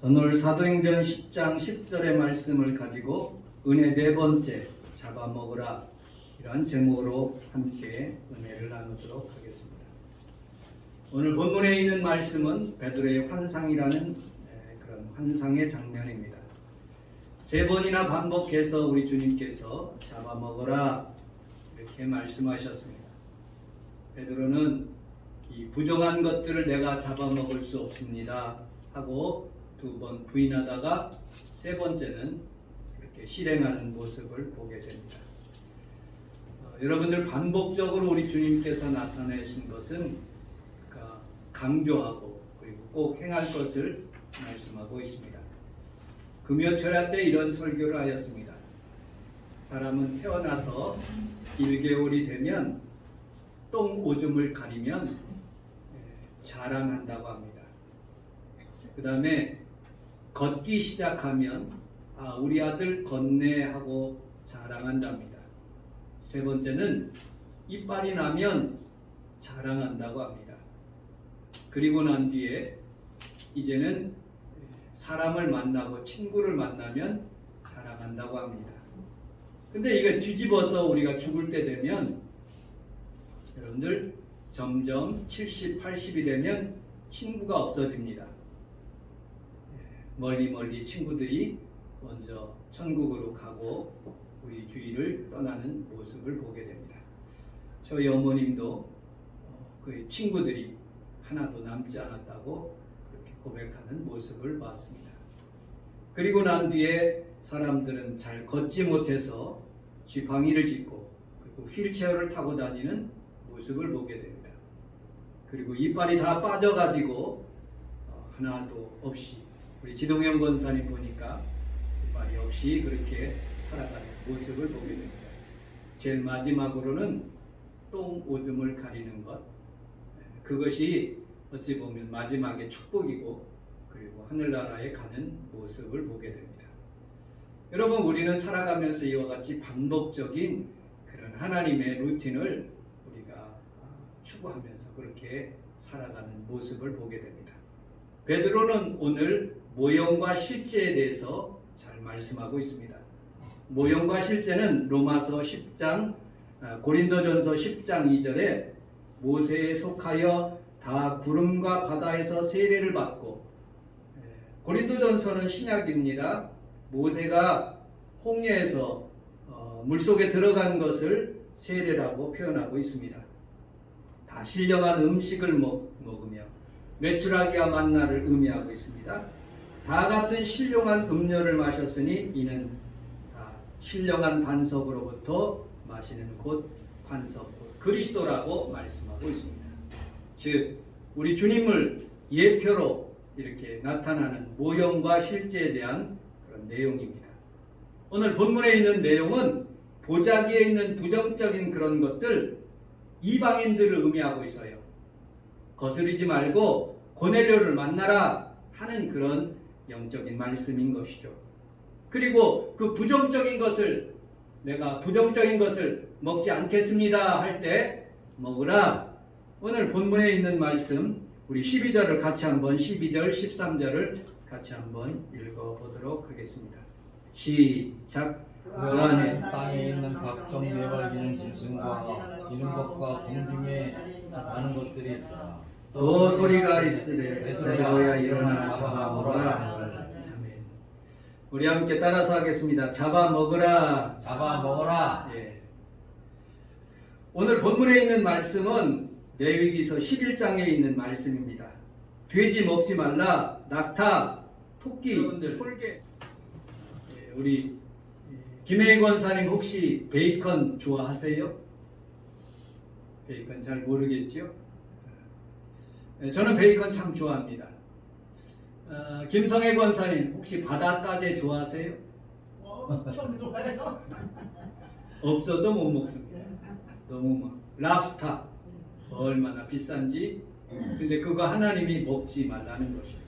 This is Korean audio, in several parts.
오늘 사도행전 10장 10절의 말씀을 가지고 은혜 네 번째 잡아먹으라 이러한 제목으로 함께 은혜를 나누도록 하겠습니다. 오늘 본문에 있는 말씀은 베드로의 환상이라는 그런 환상의 장면입니다. 세 번이나 반복해서 우리 주님께서 잡아먹으라 이렇게 말씀하셨습니다. 베드로는 이 부정한 것들을 내가 잡아먹을 수 없습니다 하고 두 번 부인하다가 세 번째는 그렇게 실행하는 모습을 보게 됩니다. 여러분들 반복적으로 우리 주님께서 나타내신 것은 강조하고 그리고 꼭 행할 것을 말씀하고 있습니다. 금요철야 때 이런 설교를 하였습니다. 사람은 태어나서 1개월이 되면 똥 오줌을 가리면 자랑한다고 합니다. 그 다음에 걷기 시작하면 우리 아들 걷네 하고 자랑한답니다. 세 번째는 이빨이 나면 자랑한다고 합니다. 그리고 난 뒤에 이제는 사람을 만나고 친구를 만나면 자랑한다고 합니다. 근데 이게 뒤집어서 우리가 죽을 때 되면 여러분들 점점 70, 80이 되면 친구가 없어집니다. 멀리 친구들이 먼저 천국으로 가고 우리 주위를 떠나는 모습을 보게 됩니다. 저희 어머님도 그 친구들이 하나도 남지 않았다고 그렇게 고백하는 모습을 봤습니다. 그리고 난 뒤에 사람들은 잘 걷지 못해서 쥐팡이를 짚고 그리고 휠체어를 타고 다니는 모습을 보게 됩니다. 그리고 이빨이 다 빠져가지고 하나도 없이 우리 지동영 권사님 보니까 이빨이 없이 그렇게 살아가는 모습을 보게 됩니다. 제일 마지막으로는 똥 오줌을 가리는 것, 그것이 어찌 보면 마지막의 축복이고 그리고 하늘나라에 가는 모습을 보게 됩니다. 여러분, 우리는 살아가면서 이와 같이 반복적인 그런 하나님의 루틴을 우리가 추구하면서 그렇게 살아가는 모습을 보게 됩니다. 베드로는 오늘 모형과 실제에 대해서 잘 말씀하고 있습니다. 모형과 실제는 로마서 10장, 고린도전서 10장 2절에 모세에 속하여 다 구름과 바다에서 세례를 받고, 고린도전서는 신약입니다. 모세가 홍해에서 물속에 들어간 것을 세례라고 표현하고 있습니다. 다 신령한 음식을 먹으며 메추라기와 만나를 의미하고 있습니다. 다 같은 신령한 음료를 마셨으니 이는 다 신령한 반석으로부터 마시는 곧 반석 곧 그리스도라고 말씀하고 있습니다. 즉 우리 주님을 예표로 이렇게 나타나는 모형과 실제에 대한 그런 내용입니다. 오늘 본문에 있는 내용은 보자기에 있는 부정적인 그런 것들, 이방인들을 의미하고 있어요. 거스르지 말고 고넬료를 만나라 하는 그런 영적인 말씀인 것이죠. 그리고 그 부정적인 것을, 내가 부정적인 것을 먹지 않겠습니다 할 때 먹으라. 오늘 본문에 있는 말씀 우리 12절을 같이 한번 12절 13절을 같이 한번 읽어보도록 하겠습니다. 시작. 그 안에 땅에 있는 각종 매발기는 짐승과 이는 것과 공중에 나는 것들이 있다. 또 소리가 있으되 베드로야 일어나 잡아먹으라. 아멘. 우리 함께 따라서 하겠습니다. 잡아먹으라. 잡아먹으라. 예. 오늘 본문에 있는 말씀은 레위기서 11장에 있는 말씀입니다. 돼지 먹지 말라. 낙타, 토끼, 솔개. 예, 우리 김혜희 권사님 혹시 베이컨 좋아하세요? 베이컨 잘 모르겠죠? 저는 베이컨 참 좋아합니다. 김성애 권사님 혹시 바닷가재 좋아하세요? 엄청 좋아해요. 없어서 못 먹습니다. 너무 랍스타 얼마나 비싼지. 근데 그거 하나님이 먹지 말라는 것이에요.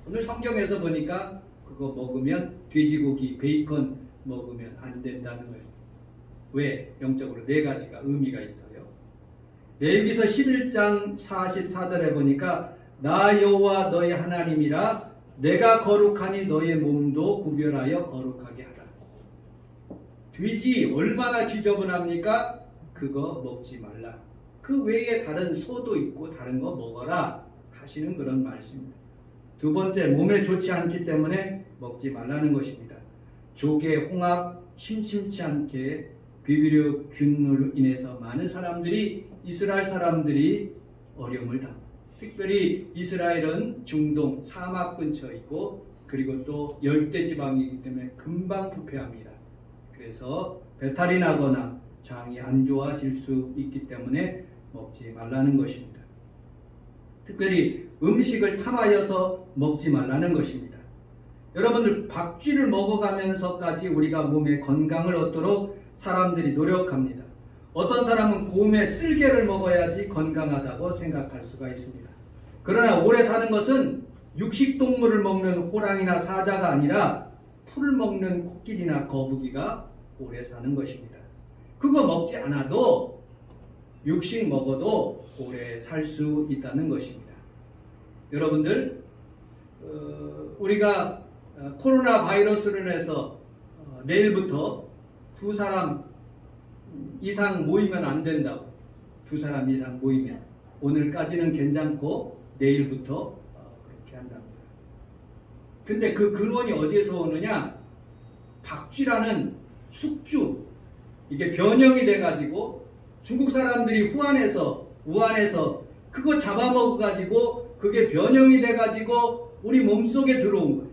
오늘 성경에서 보니까 그거 먹으면 돼지고기, 베이컨 먹으면 안 된다는 거예요. 왜? 영적으로 네 가지가 의미가 있어요. 레위기서 11장 44절에 보니까 나 여호와 너희 하나님이라 내가 거룩하니 너의 몸도 구별하여 거룩하게 하라. 돼지 얼마나 지저분합니까? 그거 먹지 말라. 그 외에 다른 소도 있고 다른 거 먹어라 하시는 그런 말씀입니다. 두 번째, 몸에 좋지 않기 때문에 먹지 말라는 것입니다. 조개, 홍합, 심심치 않게 비비류균으로 인해서 많은 사람들이, 이스라엘 사람들이 어려움을 당합니다. 특별히 이스라엘은 중동 사막 근처에 있고 그리고 또 열대지방이기 때문에 금방 부패합니다. 그래서 배탈이 나거나 장이 안 좋아질 수 있기 때문에 먹지 말라는 것입니다. 특별히 음식을 탐하여서 먹지 말라는 것입니다. 여러분들, 박쥐를 먹어가면서까지 우리가 몸에 건강을 얻도록 사람들이 노력합니다. 어떤 사람은 곰의 쓸개를 먹어야지 건강하다고 생각할 수가 있습니다. 그러나 오래 사는 것은 육식동물을 먹는 호랑이나 사자가 아니라 풀을 먹는 코끼리나 거북이가 오래 사는 것입니다. 그거 먹지 않아도 육식 먹어도 오래 살 수 있다는 것입니다. 여러분들, 우리가 코로나 바이러스로 인해서 내일부터 2사람 이상 모이면 안 된다고. 2사람 이상 모이면 오늘까지는 괜찮고 내일부터 그렇게 한답니다. 근데 그 근원이 어디에서 오느냐? 박쥐라는 숙주, 이게 변형이 돼가지고 중국 사람들이 우한에서 그거 잡아먹어가지고 그게 변형이 돼가지고 우리 몸속에 들어온 거예요.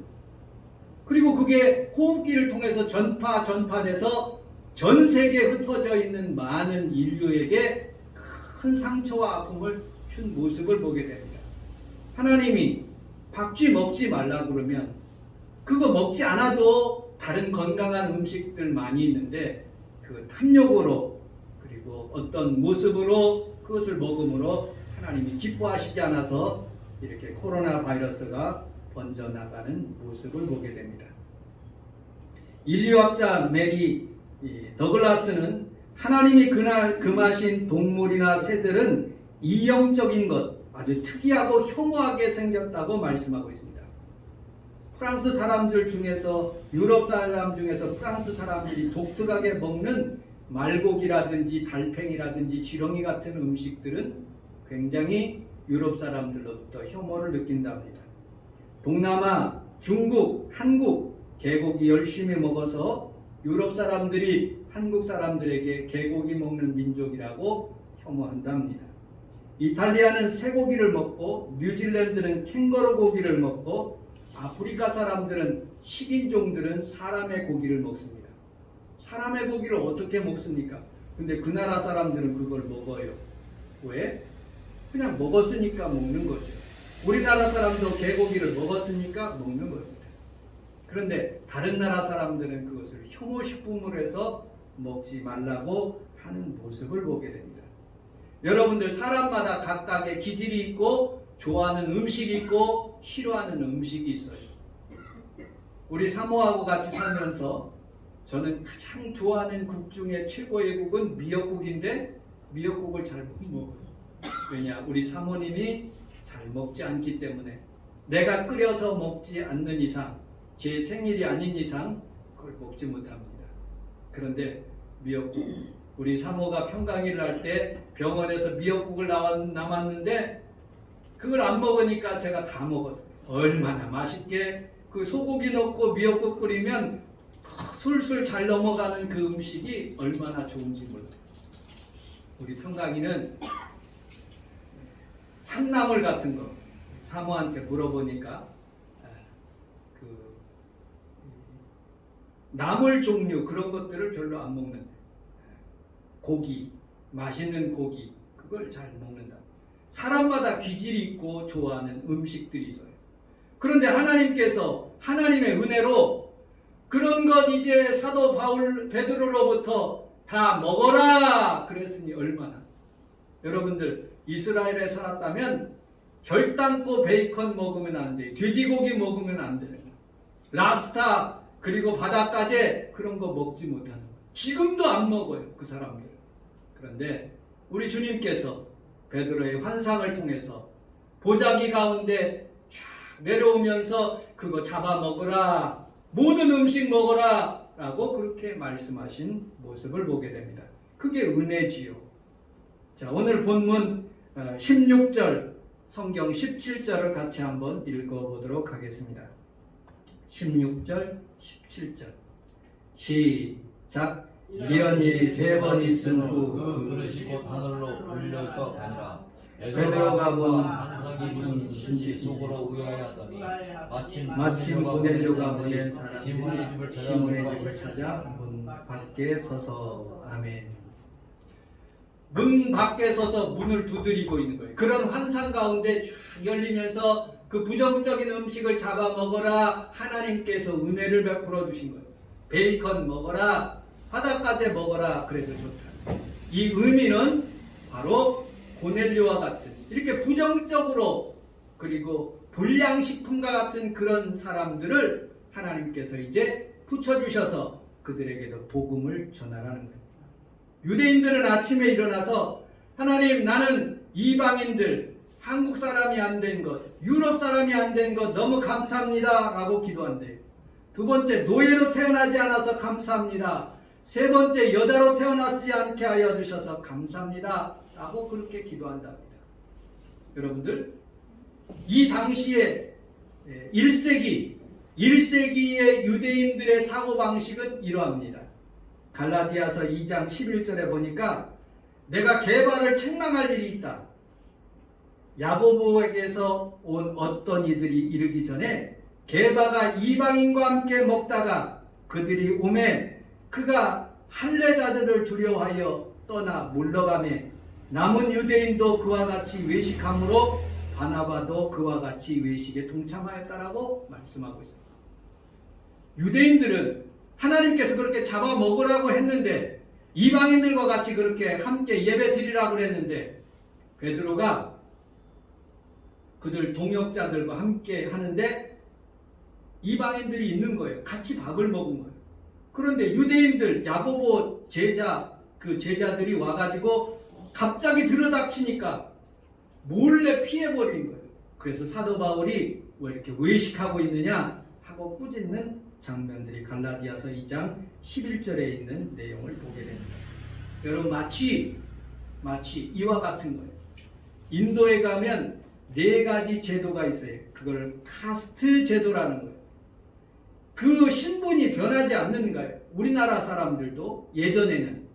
그리고 그게 호흡기를 통해서 전파돼서 전 세계에 흩어져 있는 많은 인류에게 큰 상처와 아픔을 준 모습을 보게 됩니다. 하나님이 박쥐 먹지 말라고 그러면 그거 먹지 않아도 다른 건강한 음식들 많이 있는데 그 탐욕으로 그리고 어떤 모습으로 그것을 먹음으로 하나님이 기뻐하시지 않아서 이렇게 코로나 바이러스가 번져나가는 모습을 보게 됩니다. 인류학자 메리 더글라스는 하나님이 금하신 동물이나 새들은 이형적인 것, 아주 특이하고 혐오하게 생겼다고 말씀하고 있습니다. 프랑스 사람들 중에서, 유럽 사람 중에서 프랑스 사람들이 독특하게 먹는 말고기라든지 달팽이라든지 지렁이 같은 음식들은 굉장히 유럽 사람들로부터 혐오를 느낀답니다. 동남아, 중국, 한국 개고기 열심히 먹어서 유럽 사람들이 한국 사람들에게 개고기 먹는 민족이라고 혐오한답니다. 이탈리아는 쇠고기를 먹고 뉴질랜드는 캥거루 고기를 먹고 아프리카 사람들은 식인종들은 사람의 고기를 먹습니다. 사람의 고기를 어떻게 먹습니까? 근데 그 나라 사람들은 그걸 먹어요. 왜? 그냥 먹었으니까 먹는 거죠. 우리나라 사람도 개고기를 먹었으니까 먹는 겁니다. 그런데 다른 나라 사람들은 그것을 혐오식품으로 해서 먹지 말라고 하는 모습을 보게 됩니다. 여러분들, 사람마다 각각의 기질이 있고 좋아하는 음식이 있고 싫어하는 음식이 있어요. 우리 사모하고 같이 살면서 저는 가장 좋아하는 국 중에 최고의 국은 미역국인데 미역국을 잘 못 먹어요. 왜냐? 우리 사모님이 잘 먹지 않기 때문에. 내가 끓여서 먹지 않는 이상, 제 생일이 아닌 이상 그걸 먹지 못합니다. 그런데 미역국, 우리 사모가 평강일을 할 때 병원에서 미역국을 남았는데 그걸 안 먹으니까 제가 다 먹었어요. 얼마나 맛있게 그 소고기 넣고 미역국 끓이면 술술 잘 넘어가는 그 음식이 얼마나 좋은지 몰라요. 우리 평강이는 산나물 같은 거 사모한테 물어보니까 그 나물 종류 그런 것들을 별로 안 먹는데 고기, 맛있는 고기 그걸 잘 먹는다. 사람마다 기질이 있고 좋아하는 음식들이 있어요. 그런데 하나님께서 하나님의 은혜로 그런 것 이제 사도 바울 베드로로부터 다 먹어라 그랬으니 얼마나. 여러분들, 이스라엘에 살았다면 결단코 베이컨 먹으면 안 돼요. 돼지고기 먹으면 안 돼요. 랍스타 그리고 바닷가재 그런 거 먹지 못하는 거예요. 지금도 안 먹어요, 그 사람들. 그런데 우리 주님께서 베드로의 환상을 통해서 보자기 가운데 쫙 내려오면서 그거 잡아먹으라, 모든 음식 먹어라 라고 그렇게 말씀하신 모습을 보게 됩니다. 그게 은혜지요. 자, 오늘 본문 16절, 성경 17절을 같이 한번 읽어보도록 하겠습니다. 16절, 17절 시작. 이런 일이 3번 있은 후 그 그릇이 곧 하늘로 올려져 가니라. 베드로가 본 환상이 무슨 뜻인지 속으로 의아해하더니 마침 고넬료가 보낸 사람들이 시몬의 집을 시몬의 집을 찾아 문 밖에 서서 아멘. 문 밖에 서서 문을 두드리고 있는 거예요. 그런 환상 가운데 쫙 열리면서 그 부정적인 음식을 잡아먹어라, 하나님께서 은혜를 베풀어 주신 거예요. 베이컨 먹어라, 바닷가재 먹어라, 그래도 좋다. 이 의미는 바로 고넬료와 같은 이렇게 부정적으로 그리고 불량식품과 같은 그런 사람들을 하나님께서 이제 붙여주셔서 그들에게도 복음을 전하라는 거예요. 유대인들은 아침에 일어나서 하나님, 나는 이방인들, 한국 사람이 안 된 것, 유럽 사람이 안 된 것 너무 감사합니다 라고 기도한대요. 두 번째, 노예로 태어나지 않아서 감사합니다. 세 번째, 여자로 태어나지 않게 하여 주셔서 감사합니다 라고 그렇게 기도한답니다. 여러분들, 이 당시에 1세기의 유대인들의 사고방식은 이러합니다. 갈라디아서 2장 11절에 보니까 내가 게바를 책망할 일이 있다. 야고보에게서 온 어떤 이들이 이르기 전에 게바가 이방인과 함께 먹다가 그들이 오매 그가 할례자들을 두려워하여 떠나 물러가매 남은 유대인도 그와 같이 외식함으로 바나바도 그와 같이 외식에 동참하였다라고 말씀하고 있습니다. 유대인들은 하나님께서 그렇게 잡아먹으라고 했는데 이방인들과 같이 그렇게 함께 예배 드리라고 했는데 베드로가 그들 동역자들과 함께 하는데 이방인들이 있는 거예요. 같이 밥을 먹은 거예요. 그런데 유대인들 야고보 제자들이 와가지고 갑자기 들어닥치니까 몰래 피해버리는 거예요. 그래서 사도 바울이 왜 이렇게 외식하고 있느냐 하고 꾸짖는 장면들이 갈라디아서 2장 11절에 있는 내용을 보게 됩니다. 여러분, 마치 이와 같은 거예요. 인도에 가면 4가지 제도가 있어요. 그걸 카스트 제도라는 거예요. 그 신분이 변하지 않는 거예요. 우리나라 사람들도 예전에는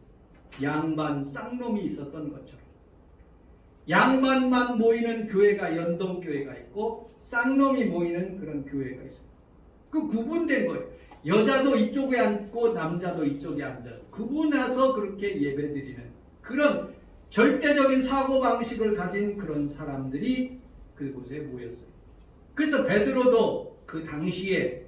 양반 쌍놈이 있었던 것처럼 양반만 모이는 교회가 연동교회가 있고 쌍놈이 모이는 그런 교회가 있어요. 그 구분된 거예요. 여자도 이쪽에 앉고 남자도 이쪽에 앉아서 구분해서 그렇게 예배드리는 그런 절대적인 사고방식을 가진 그런 사람들이 그곳에 모였어요. 그래서 베드로도 그 당시에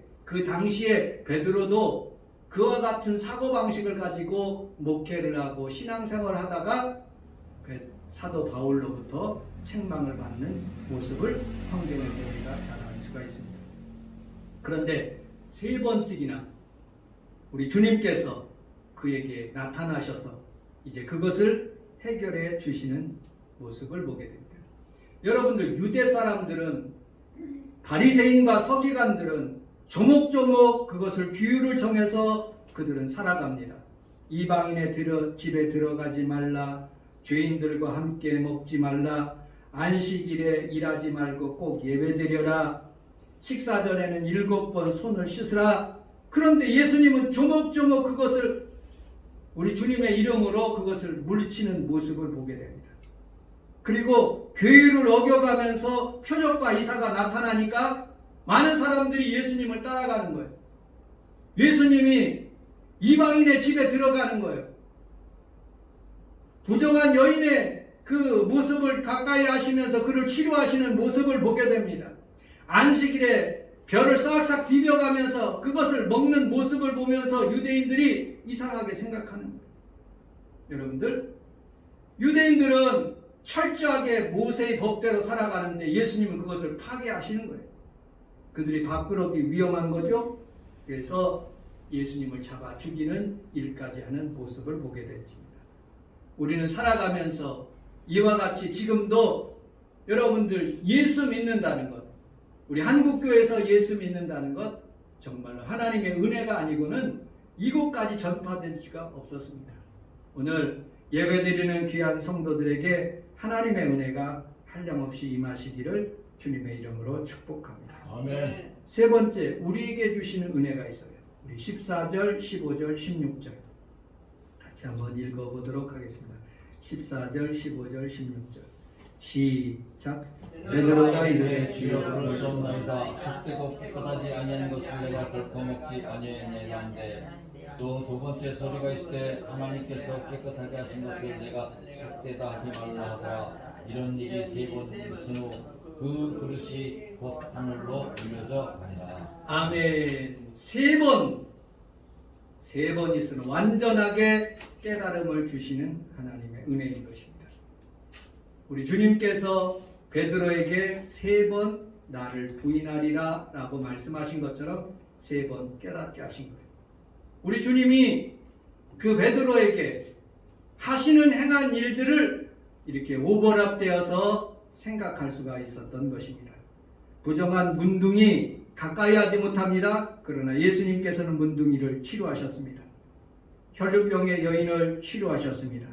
베드로도 그와 같은 사고방식을 가지고 목회를 하고 신앙생활을 하다가 사도 바울로부터 책망을 받는 모습을 성경에서 우리가 잘 알 수가 있습니다. 그런데 3번씩이나 우리 주님께서 그에게 나타나셔서 이제 그것을 해결해 주시는 모습을 보게 됩니다. 여러분들, 유대 사람들은 바리새인과 서기관들은 조목조목 그것을 규율을 정해서 그들은 살아갑니다. 이방인의 집에 들어가지 말라, 죄인들과 함께 먹지 말라, 안식일에 일하지 말고 꼭 예배드려라, 식사 전에는 7번 손을 씻으라. 그런데 예수님은 조목조목 그것을 우리 주님의 이름으로 그것을 물리치는 모습을 보게 됩니다. 그리고 규율을 어겨가면서 표적과 이사가 나타나니까 많은 사람들이 예수님을 따라가는 거예요. 예수님이 이방인의 집에 들어가는 거예요. 부정한 여인의 그 모습을 가까이 하시면서 그를 치료하시는 모습을 보게 됩니다. 안식일에 벼를 싹싹 비벼가면서 그것을 먹는 모습을 보면서 유대인들이 이상하게 생각하는 거예요. 여러분들, 유대인들은 철저하게 모세의 법대로 살아가는데 예수님은 그것을 파괴하시는 거예요. 그들이 밥그릇이 위험한 거죠. 그래서 예수님을 잡아 죽이는 일까지 하는 모습을 보게 됐습니다. 우리는 살아가면서 이와 같이 지금도 여러분들 예수 믿는다는 것, 우리 한국교회에서 예수 믿는다는 것 정말로 하나님의 은혜가 아니고는 이곳까지 전파될 수가 없었습니다. 오늘 예배드리는 귀한 성도들에게 하나님의 은혜가 한량없이 임하시기를 주님의 이름으로 축복합니다. 아멘. 세 번째, 우리에게 주시는 은혜가 있어요. 우리 14절, 15절, 16절 같이 한번 읽어보도록 하겠습니다. 14절, 15절, 16절 시작. 베드로가 이르되 주여 주여 그러시옵나이다. 습되고 깨끗하지 아니한 것을 내가 결코 먹지 아니하였나이다는데 또 두 번째 소리가 있으되 하나님께서 깨끗하게 하신 것을 내가 습되다 하지 말라 하더라. 이런 일이 세 번 있은 후 그 그릇이 곧 하늘로 올려져 가니라. 아멘. 세 번 있으면 완전하게 깨달음을 주시는 하나님의 은혜인 것입니다. 우리 주님께서 베드로에게 세 번 나를 부인하리라 라고 말씀하신 것처럼 세 번 깨닫게 하신 거예요. 우리 주님이 그 베드로에게 하시는 행한 일들을 이렇게 오버랩되어서 생각할 수가 있었던 것입니다. 부정한 문둥이 가까이 하지 못합니다. 그러나 예수님께서는 문둥이를 치료하셨습니다. 혈루병의 여인을 치료하셨습니다.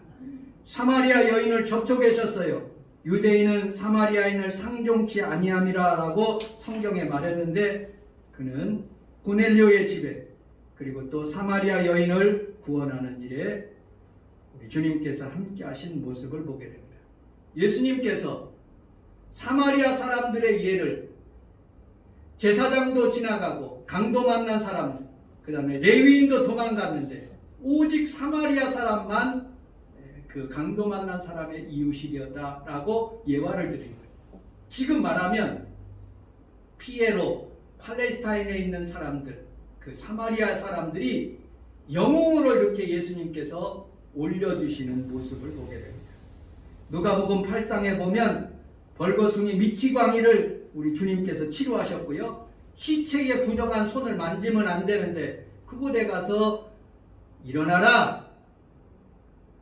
사마리아 여인을 접촉하셨어요. 유대인은 사마리아인을 상종치 아니함이라 라고 성경에 말했는데 그는 고넬료의 집에 그리고 또 사마리아 여인을 구원하는 일에 우리 주님께서 함께 하신 모습을 보게 됩니다. 예수님께서 사마리아 사람들의 예를 제사장도 지나가고 강도 만난 사람, 그 다음에 레위인도 도망갔는데 오직 사마리아 사람만 그 강도 만난 사람의 이웃이었다라고 예화를 드린 거예요. 지금 말하면 피에로, 팔레스타인에 있는 사람들, 그 사마리아 사람들이 영웅으로 이렇게 예수님께서 올려주시는 모습을 보게 됩니다. 누가복음 8장에 보면 벌거숭이 미치광이를 우리 주님께서 치료하셨고요. 시체의 부정한 손을 만지면 안 되는데 그곳에 가서 일어나라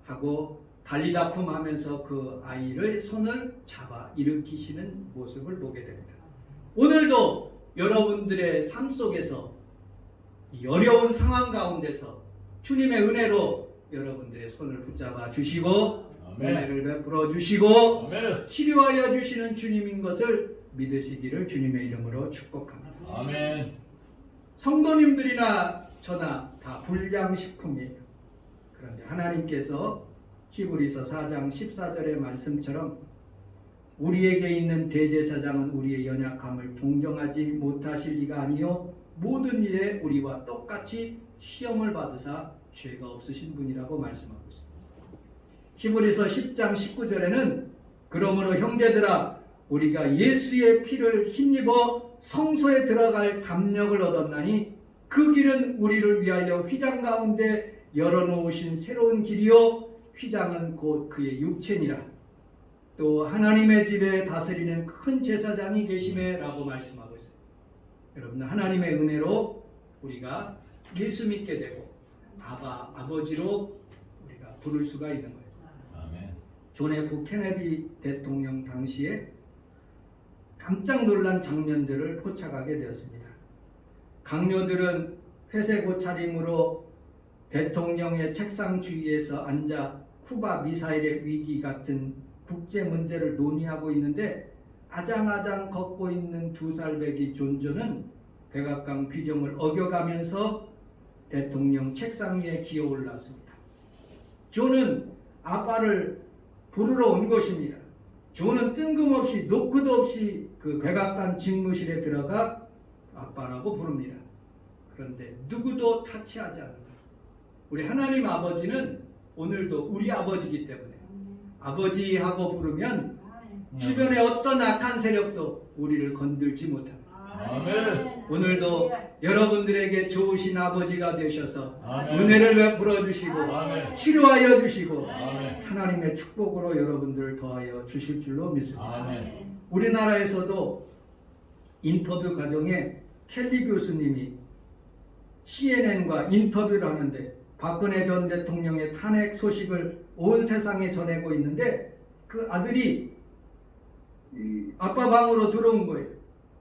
하고 달리다쿰 하면서 그 아이를 손을 잡아 일으키시는 모습을 보게 됩니다. 오늘도 여러분들의 삶 속에서 이 어려운 상황 가운데서 주님의 은혜로 여러분들의 손을 붙잡아 주시고 은혜를 베풀어 주시고 아멘. 치료하여 주시는 주님인 것을 믿으시기를 주님의 이름으로 축복합니다. 아멘. 성도님들이나 저나 다 불량식품이에요. 그런데 하나님께서 히브리서 4장 14절의 말씀처럼 우리에게 있는 대제사장은 우리의 연약함을 동정하지 못하실 리가 아니요 모든 일에 우리와 똑같이 시험을 받으사 죄가 없으신 분이라고 말씀하고 있습니다. 히브리서 10장 19절에는 그러므로 형제들아 우리가 예수의 피를 힘입어 성소에 들어갈 담력을 얻었나니 그 길은 우리를 위하여 휘장 가운데 열어놓으신 새로운 길이요 휘장은 곧 그의 육체니라. 또 하나님의 집에 다스리는 큰 제사장이 계심에 라고 말씀하고 있어요. 여러분 하나님의 은혜로 우리가 예수 믿게 되고 아버지로 우리가 부를 수가 있는 거예요. 아멘. 존 F 케네디 대통령 당시에 깜짝 놀란 장면들을 포착하게 되었습니다. 강요들은 회색 옷차림으로 대통령의 책상 주위에서 앉아 쿠바 미사일의 위기 같은 국제 문제를 논의하고 있는데 아장아장 걷고 있는 2살배기 존조는 백악관 규정을 어겨가면서 대통령 책상 위에 기어 올랐습니다. 존은 아빠를 부르러 온 것입니다. 존은 뜬금없이 노크도 없이 그 백악관 집무실에 들어가 아빠라고 부릅니다. 그런데 누구도 타치하지 않는다. 우리 하나님 아버지는 오늘도 우리 아버지이기 때문에 아버지하고 부르면 주변의 어떤 악한 세력도 우리를 건들지 못합니다. 아멘. 오늘도 여러분들에게 좋으신 아버지가 되셔서 아멘. 은혜를 베풀어 주시고 아멘. 치료하여 주시고 아멘. 하나님의 축복으로 여러분들을 더하여 주실 줄로 믿습니다. 아멘. 우리나라에서도 인터뷰 과정에 켈리 교수님이 CNN과 인터뷰를 하는데 박근혜 전 대통령의 탄핵 소식을 온 세상에 전하고 있는데 그 아들이 아빠 방으로 들어온 거예요.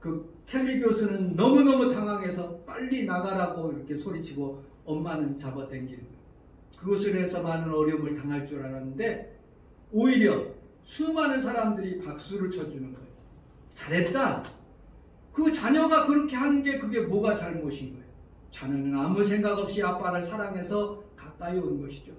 그 켈리 교수는 너무너무 당황해서 빨리 나가라고 이렇게 소리치고 엄마는 잡아당기는 거예요. 그것을 해서 많은 어려움을 당할 줄 알았는데 오히려 수많은 사람들이 박수를 쳐주는 거예요. 잘했다. 그 자녀가 그렇게 한 게 그게 뭐가 잘못인 거예요. 자녀는 아무 생각 없이 아빠를 사랑해서 가까이 온 것이죠.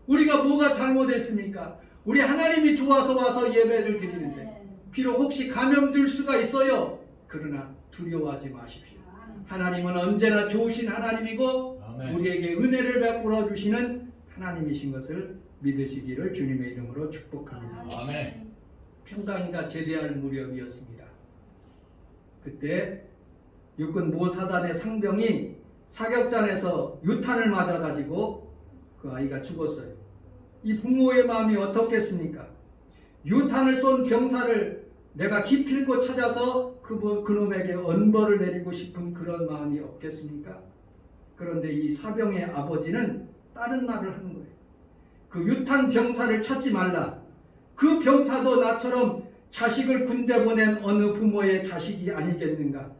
우리가 뭐가 잘못했습니까? 우리 하나님이 좋아서 와서 예배를 드리는데 비록 혹시 감염될 수가 있어요. 그러나 두려워하지 마십시오. 하나님은 언제나 좋으신 하나님이고 아멘. 우리에게 은혜를 베풀어 주시는 하나님이신 것을 믿으시기를 주님의 이름으로 축복합니다. 아멘. 평강이가 제대할 무렵이었습니다. 그때 육군 모사단의 상병이 사격장에서 유탄을 맞아가지고 그 아이가 죽었어요. 이 부모의 마음이 어떻겠습니까? 유탄을 쏜 병사를 내가 기필코 찾아서 그놈에게 언벌을 내리고 싶은 그런 마음이 없겠습니까? 그런데 이 사병의 아버지는 다른 말을 하는 거예요. 그 유탄 병사를 찾지 말라. 그 병사도 나처럼 자식을 군대 보낸 어느 부모의 자식이 아니겠는가?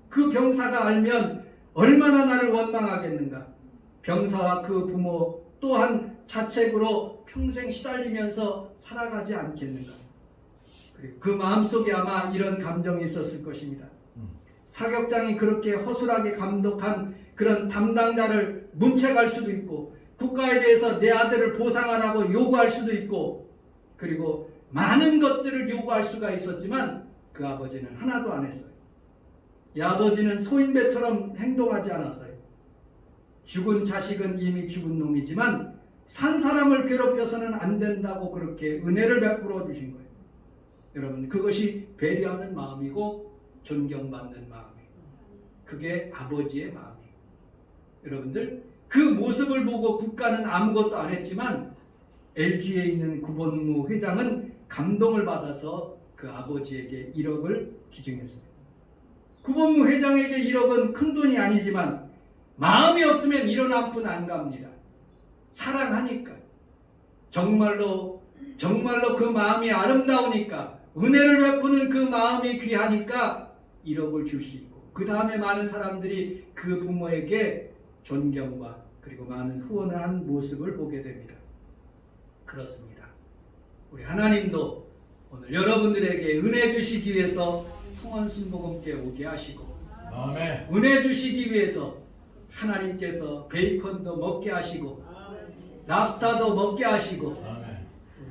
그 병사가 알면 얼마나 나를 원망하겠는가? 병사와 그 부모 또한 자책으로 평생 시달리면서 살아가지 않겠는가? 그리고 그 마음속에 아마 이런 감정이 있었을 것입니다. 사격장이 그렇게 허술하게 감독한 그런 담당자를 문책할 수도 있고 국가에 대해서 내 아들을 보상하라고 요구할 수도 있고 그리고 많은 것들을 요구할 수가 있었지만 그 아버지는 하나도 안 했어요. 이 아버지는 소인배처럼 행동하지 않았어요. 죽은 자식은 이미 죽은 놈이지만 산 사람을 괴롭혀서는 안 된다고 그렇게 은혜를 베풀어 주신 거예요. 여러분 그것이 배려하는 마음이고 존경받는 마음이에요. 그게 아버지의 마음이에요. 여러분들 그 모습을 보고 국가는 아무것도 안 했지만 LG에 있는 구본무 회장은 감동을 받아서 그 아버지에게 1억을 기증했어요. 구본무 회장에게 1억은 큰 돈이 아니지만 마음이 없으면 1원 한 푼 안 갑니다. 사랑하니까 정말로 그 마음이 아름다우니까 은혜를 베푸는 그 마음이 귀하니까 1억을 줄 수 있고 그 다음에 많은 사람들이 그 부모에게 존경과 그리고 많은 후원을 한 모습을 보게 됩니다. 그렇습니다. 우리 하나님도 오늘 여러분들에게 은혜 주시기 위해서 성원순복음께 오게 하시고 아멘. 은혜 주시기 위해서 하나님께서 베이컨도 먹게 하시고 랍스타도 먹게 하시고 아멘.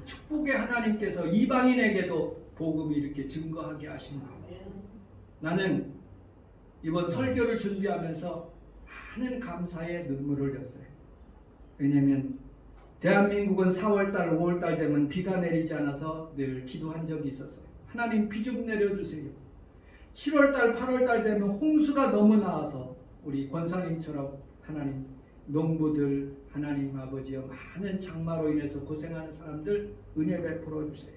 축복의 하나님께서 이방인에게도 복음이 이렇게 증거하게 하신 거예요. 나는 이번 설교를 준비하면서 많은 감사의 눈물을 흘렸어요. 왜냐하면 대한민국은 4월달, 5월달 되면 비가 내리지 않아서 늘 기도한 적이 있었어요. 하나님 비 좀 내려주세요. 7월달, 8월달 되면 홍수가 너무 나와서 우리 권사님처럼 하나님 농부들 하나님 아버지여 많은 장마로 인해서 고생하는 사람들 은혜 베풀어 주세요.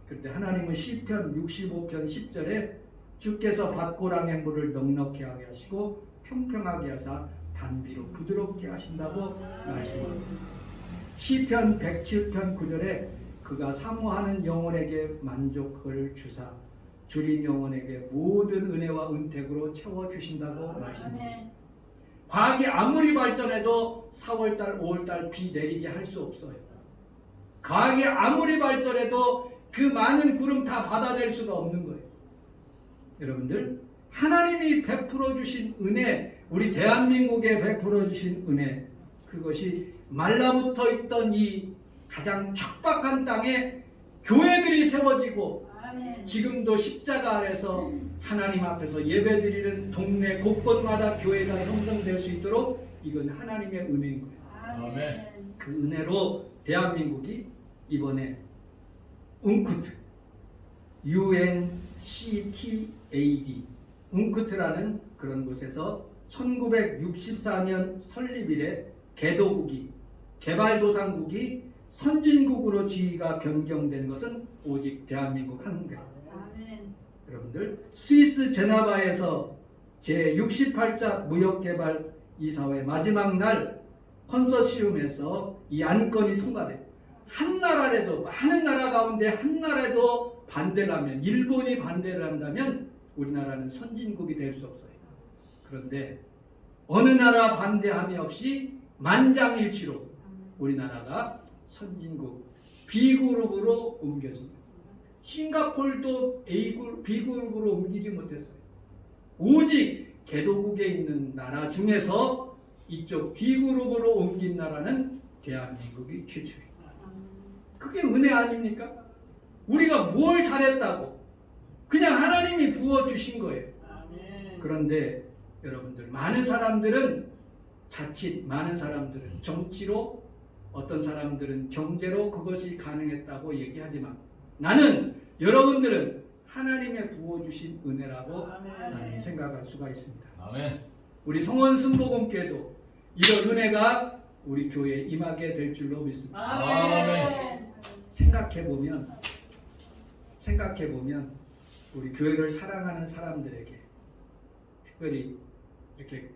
그때 하나님은 시편 65편 10절에 주께서 밭고랑의 물을 넉넉히 하게 하시고 평평하게 하사 단비로 부드럽게 하신다고 말씀합니다. 시편 107편 9절에 그가 사모하는 영혼에게 만족을 주사 줄인 영혼에게 모든 은혜와 은택으로 채워주신다고 말씀합니다. 과학이 아무리 발전해도 4월달 5월달 비 내리게 할 수 없어요. 과학이 아무리 발전해도 그 많은 구름 다 받아낼 수가 없는 거예요. 여러분들 하나님이 베풀어 주신 은혜, 우리 대한민국에 베풀어 주신 은혜, 그것이 말라붙어 있던 이 가장 척박한 땅에 교회들이 세워지고 지금도 십자가 아래서 하나님 앞에서 예배드리는 동네 곳곳마다 교회가 형성될 수 있도록 이건 하나님의 은혜인 거예요. 아멘. 그 은혜로 대한민국이 이번에 웅쿠트 UNCTAD 웅쿠트라는 그런 곳에서 1964년 설립 이래 개도국이 개발도상국이 선진국으로 지위가 변경된 것은 오직 대한민국 한 군데입니다. 여러분들 스위스 제네바에서 제68차 무역개발 이사회 마지막 날 컨소시엄에서 이 안건이 통과돼요. 한 나라라도 많은 나라 가운데 한 나라도 반대를 하면 일본이 반대를 한다면 우리나라는 선진국이 될 수 없어요. 그런데 어느 나라 반대함이 없이 만장일치로 우리나라가 선진국 B그룹으로 옮겨진다. 싱가포르도 B그룹으로 옮기지 못했어요. 오직 개도국에 있는 나라 중에서 이쪽 B그룹으로 옮긴 나라는 대한민국이 최초예요. 그게 은혜 아닙니까? 우리가 뭘 잘했다고 그냥 하나님이 부어주신 거예요. 그런데 여러분들 많은 사람들은 자칫 많은 사람들은 정치로 어떤 사람들은 경제로 그것이 가능했다고 얘기하지만 나는 여러분들은 하나님의 부어주신 은혜라고 나는 생각할 수가 있습니다. 아멘. 우리 성원 순복음교회도 이런 은혜가 우리 교회에 임하게 될 줄로 믿습니다. 아멘. 생각해보면 우리 교회를 사랑하는 사람들에게 특별히 이렇게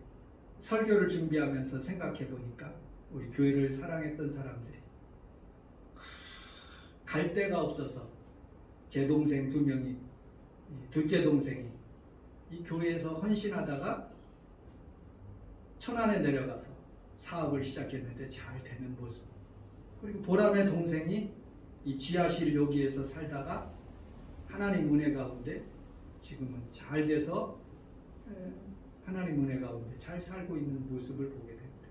설교를 준비하면서 생각해보니까 우리 교회를 사랑했던 사람들이 갈 데가 없어서 제 동생 2명이 둘째 동생이 이 교회에서 헌신하다가 천안에 내려가서 사업을 시작했는데 잘 되는 모습, 그리고 보람의 동생이 이 지하실 여기에서 살다가 하나님 은혜 가운데 지금은 잘 돼서 하나님 은혜 가운데 잘 살고 있는 모습을 보게 됩니다.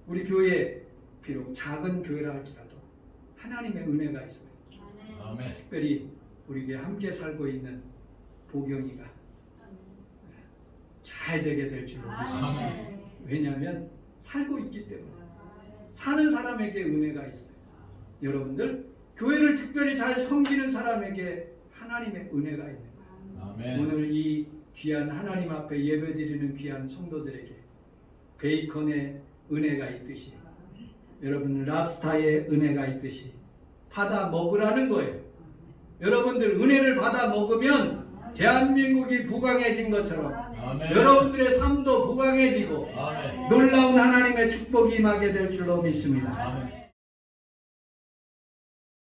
우리 교회 비록 작은 교회라 할지라도 하나님의 은혜가 있어요. 아멘. 특별히 우리 교회 함께 살고 있는 보경이가 잘 되게 될 줄로 믿습니다. 왜냐하면 살고 있기 때문에 사는 사람에게 은혜가 있어요. 여러분들 교회를 특별히 잘 섬기는 사람에게 하나님의 은혜가 있는 거예요. 아멘. 오늘 이 귀한 하나님 앞에 예배드리는 귀한 성도들에게 베이컨의 은혜가 있듯이 여러분 랍스타의 은혜가 있듯이 받아 먹으라는 거예요. 여러분들 은혜를 받아 먹으면 대한민국이 부강해진 것처럼 아멘. 여러분들의 삶도 부강해지고 아멘. 놀라운 하나님의 축복이 임하게 될 줄로 믿습니다. 아멘.